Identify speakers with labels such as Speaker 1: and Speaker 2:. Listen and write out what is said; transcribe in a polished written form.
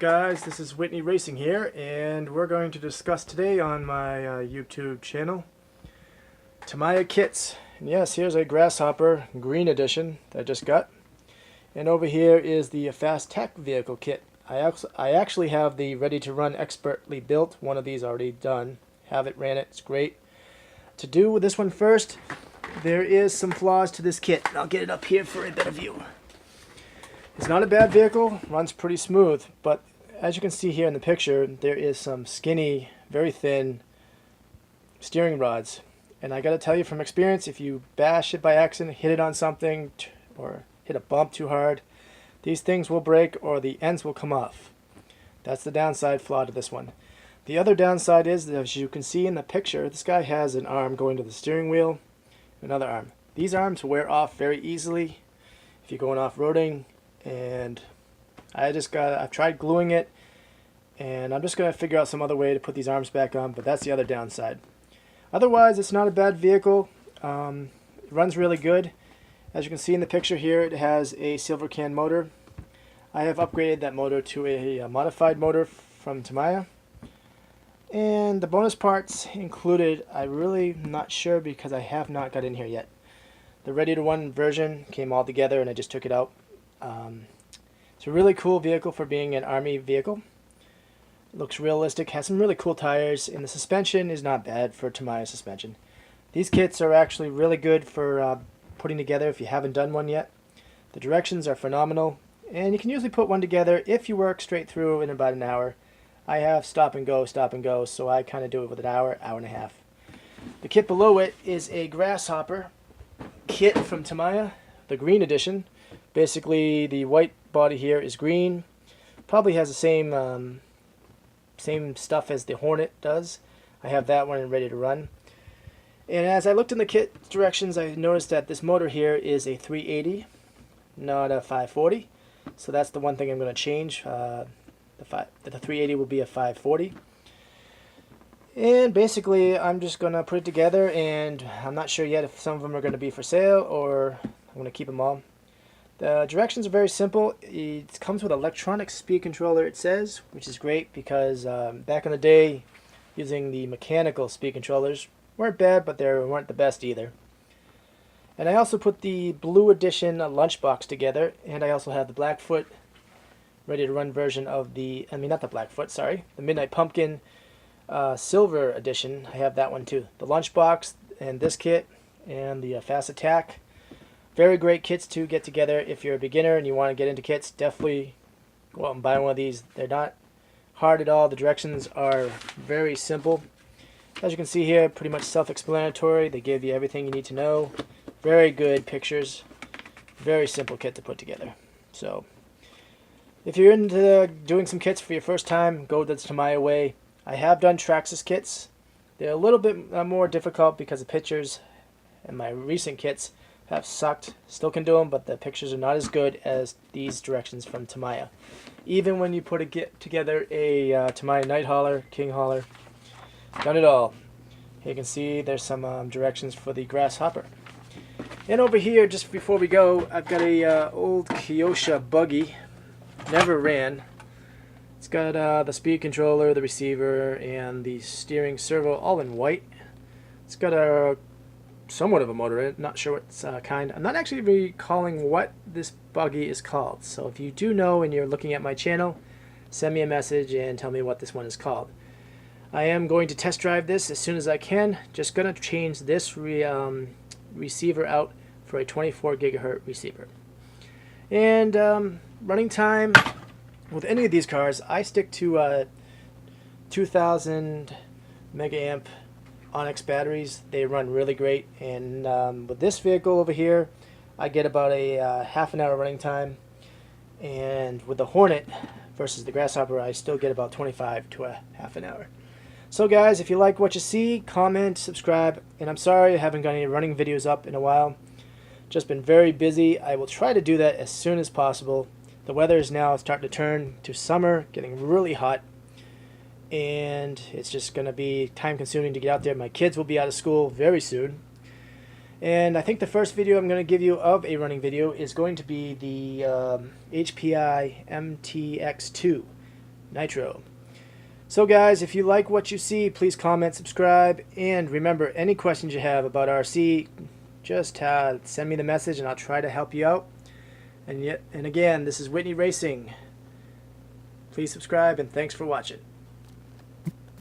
Speaker 1: guys? This is Whitney Racing here, and we're going to discuss today on my YouTube channel Tamiya kits. And yes, here's a grasshopper green edition that I just got, and over here is the fast tech vehicle kit. I actually have the ready to run expertly built one of these already done. Have it, ran it, it's great. To do with this one first, there is some flaws to this kit. I'll get it up here for a better view. It's not a bad vehicle, runs pretty smooth, but as you can see here in the picture, there is some skinny, very thin steering rods. And I gotta tell you from experience, if you bash it by accident, hit it on something, or hit a bump too hard, these things will break or the ends will come off. That's the downside flaw to this one. The other downside is that, as you can see in the picture, this guy has an arm going to the steering wheel, another arm. These arms wear off very easily if you're going off-roading. And I've tried gluing it, and I'm just going to figure out some other way to put these arms back on, but that's the other downside. Otherwise, it's not a bad vehicle. It runs really good. As you can see in the picture here, it has a silver can motor. I have upgraded that motor to a modified motor from Tamiya. And the bonus parts included, I'm really not sure because I have not got in here yet. The ready to run version came all together and I just took it out. It's a really cool vehicle for being an army vehicle. It looks realistic, has some really cool tires, and the suspension is not bad for Tamiya suspension. These kits are actually really good for putting together if you haven't done one yet. The directions are phenomenal, and you can usually put one together if you work straight through in about an hour. I have stop and go, so I kind of do it with an hour, hour and a half. The kit below it is a grasshopper kit from Tamiya, the green edition. Basically, the white body here is green. Probably has the same stuff as the Hornet does. I have that one ready to run. And as I looked in the kit directions, I noticed that this motor here is a 380, not a 540. So that's the one thing I'm going to change. The 380 will be a 540. And basically, I'm just going to put it together, and I'm not sure yet if some of them are going to be for sale or I'm going to keep them all. The directions are very simple. It comes with electronic speed controller, it says, which is great because back in the day, using the mechanical speed controllers weren't bad, but they weren't the best either. And I also put the blue edition lunchbox together, and I also have the Blackfoot ready to run version of the, not the Blackfoot, sorry, the Midnight Pumpkin silver edition. I have that one too. The lunchbox and this kit and the Fast Attack. Very great kits to get together if you're a beginner and you want to get into kits. Definitely go out and buy one of these. They're not hard at all. The directions are very simple. As you can see here, pretty much self-explanatory. They give you everything you need to know. Very good pictures. Very simple kit to put together. So, if you're into doing some kits for your first time, go the Tamiya way. I have done Traxxas kits. They're a little bit more difficult because the pictures in my recent kits have sucked. Still can do them, but the pictures are not as good as these directions from Tamiya. Even when you together a Tamiya Night Hauler, King Hauler, done it all. Here you can see there's some directions for the grasshopper. And over here, just before we go, I've got a old kosha buggy. Never ran. It's got the speed controller, the receiver, and the steering servo all in white. It's got a somewhat of a motor in it, not sure what kind. I'm not actually recalling what this buggy is called, so if you do know and you're looking at my channel, send me a message and tell me what this one is called. I am going to test drive this as soon as I can. Just going to change this receiver out for a 24 gigahertz receiver. And running time with any of these cars, I stick to 2000 mega amp Onyx batteries. They run really great, and with this vehicle over here I get about a half an hour running time, and with the Hornet versus the Grasshopper I still get about 25 to a half an hour. So guys, if you like what you see, comment, subscribe, and I'm sorry I haven't got any running videos up in a while. Just been very busy. I will try to do that as soon as possible. The weather is now starting to turn to summer, getting really hot, and it's just going to be time consuming to get out there. My kids will be out of school very soon, and I think the first video I'm going to give you of a running video is going to be the HPI MTX2. Nitro. So guys, if you like what you see, please comment, subscribe, and remember, any questions you have about RC, just send me the message and I'll try to help you out. And again, this is Whitney Racing. Please subscribe and thanks for watching.